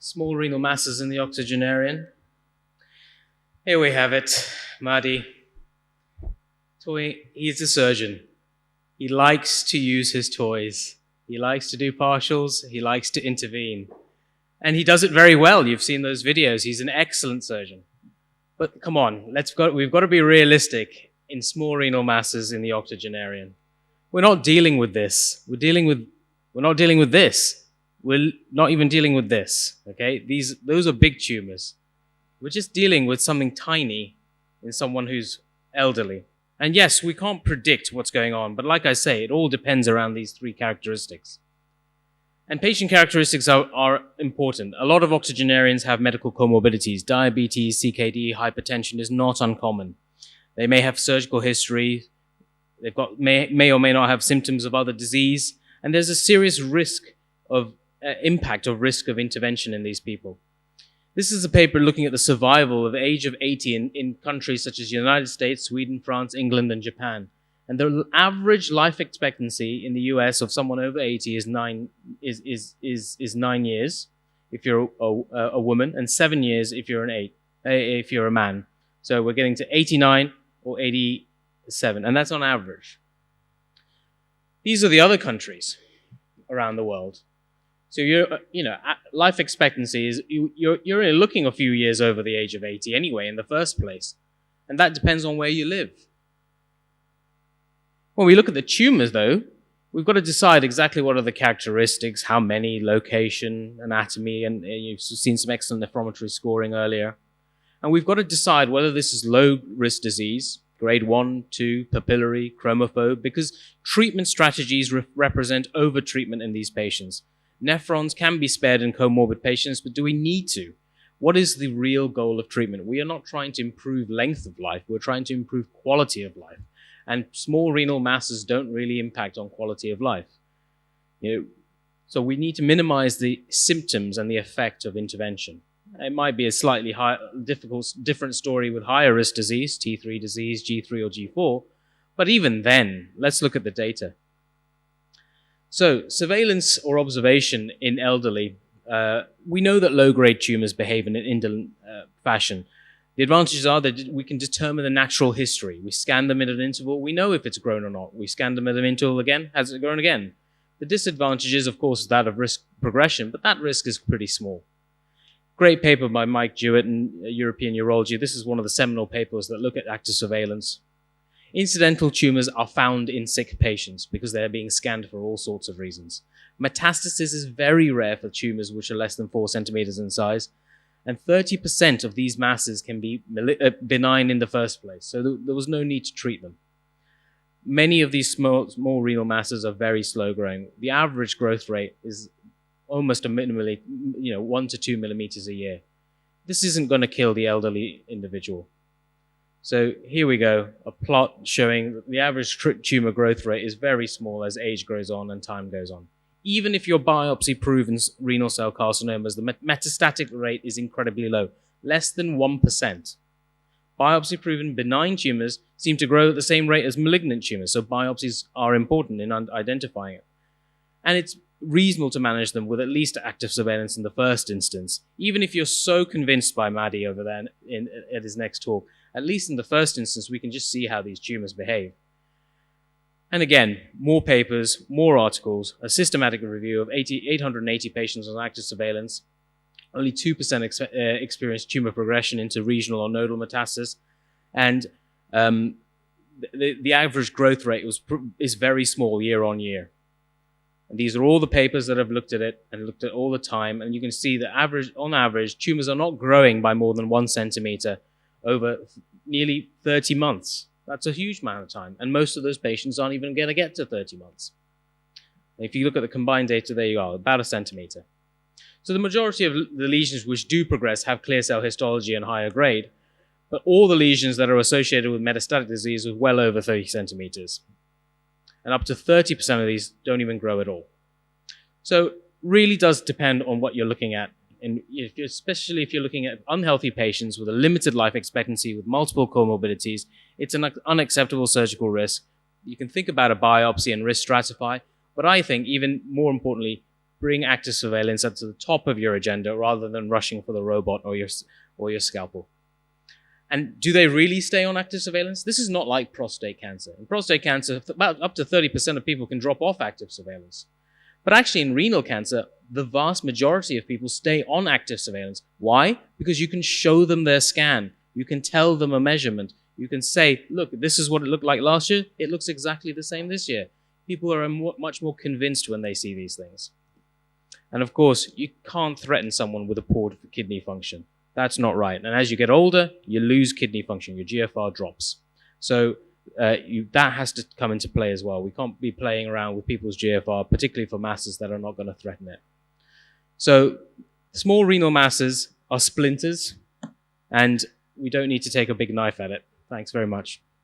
Small renal masses in the octogenarian. Here we have it, Mahdi. He's a surgeon. He likes to use his toys. He likes to do partials. He likes to intervene. And he does it very well. You've seen those videos. He's an excellent surgeon. But come on, we've got to be realistic in small renal masses in the octogenarian. We're not dealing with this. We're not dealing with this. We're not even dealing with this, okay? Those are big tumors. We're just dealing with something tiny in someone who's elderly. And yes, we can't predict what's going on, but like I say, it all depends around these three characteristics. And patient characteristics are important. A lot of octogenarians have medical comorbidities. Diabetes, CKD, hypertension is not uncommon. They may have surgical history. May or may not have symptoms of other disease. And there's a serious risk of impact of risk of intervention in these people. This is a paper looking at the survival of age of 80 in countries such as the United States, Sweden, France, England, and Japan. And the average life expectancy in the US of someone over 80 is 9 years if you're a woman, and 7 years if you're a man. So we're getting to 89 or 87, and that's on average. These are the other countries around the world. So life expectancy is you're looking a few years over the age of 80 anyway in the first place, and that depends on where you live. When we look at the tumors, though, we've got to decide exactly what are the characteristics, how many, location, anatomy, and you've seen some excellent nephrometry scoring earlier. And we've got to decide whether this is low-risk disease, grade 1, 2, papillary, chromophobe, because treatment strategies represent over-treatment in these patients. Nephrons can be spared in comorbid patients, but do we need to? What is the real goal of treatment? We are not trying to improve length of life. We're trying to improve quality of life. And small renal masses don't really impact on quality of life. So we need to minimize the symptoms and the effect of intervention. It might be a slightly different story with higher risk disease, T3 disease, G3 or G4. But even then, let's look at the data. So surveillance or observation in elderly, we know that low-grade tumors behave in an indolent fashion. The advantages are that we can determine the natural history. We scan them at an interval. We know if it's grown or not. We scan them at an interval again. Has it grown again? The disadvantage is, of course, that of risk progression, but that risk is pretty small. Great paper by Mike Jewett in European Urology. This is one of the seminal papers that look at active surveillance. Incidental tumors are found in sick patients because they're being scanned for all sorts of reasons. Metastasis is very rare for tumors which are less than 4 centimeters in size, and 30% of these masses can be benign in the first place, so there was no need to treat them. Many of these small renal masses are very slow growing. The average growth rate is almost a minimally, 1 to 2 millimeters a year. This isn't going to kill the elderly individual. So here we go, a plot showing the average tumor growth rate is very small as age goes on and time goes on. Even if you're biopsy-proven renal cell carcinomas, the metastatic rate is incredibly low, less than 1%. Biopsy-proven benign tumors seem to grow at the same rate as malignant tumors, so biopsies are important in identifying it. And it's reasonable to manage them with at least active surveillance in the first instance. Even if you're so convinced by Mahdi over there at his next talk, at least in the first instance, we can just see how these tumors behave. And again, more papers, more articles, a systematic review of 880 patients on active surveillance. Only 2% experienced tumor progression into regional or nodal metastasis. And the average growth rate is very small year on year. And these are all the papers that have looked at it and looked at all the time. And you can see that on average, tumors are not growing by more than 1 centimeter over nearly 30 months. That's a huge amount of time. And most of those patients aren't even going to get to 30 months. If you look at the combined data, there you are, about 1 centimeter. So the majority of the lesions which do progress have clear cell histology and higher grade, but all the lesions that are associated with metastatic disease are well over 30 centimeters. And up to 30% of these don't even grow at all. So really does depend on what you're looking at. And especially if you're looking at unhealthy patients with a limited life expectancy with multiple comorbidities, it's an unacceptable surgical risk. You can think about a biopsy and risk stratify, but I think even more importantly, bring active surveillance up to the top of your agenda rather than rushing for the robot or your scalpel. And do they really stay on active surveillance? This is not like prostate cancer. In prostate cancer, about up to 30% of people can drop off active surveillance. But actually in renal cancer, the vast majority of people stay on active surveillance. Why? Because you can show them their scan. You can tell them a measurement. You can say, look, this is what it looked like last year. It looks exactly the same this year. People are much more convinced when they see these things. And of course, you can't threaten someone with a poor kidney function. That's not right. And as you get older, you lose kidney function. Your GFR drops. So that has to come into play as well. We can't be playing around with people's GFR, particularly for masses that are not going to threaten it. So small renal masses are splinters, and we don't need to take a big knife at it. Thanks very much.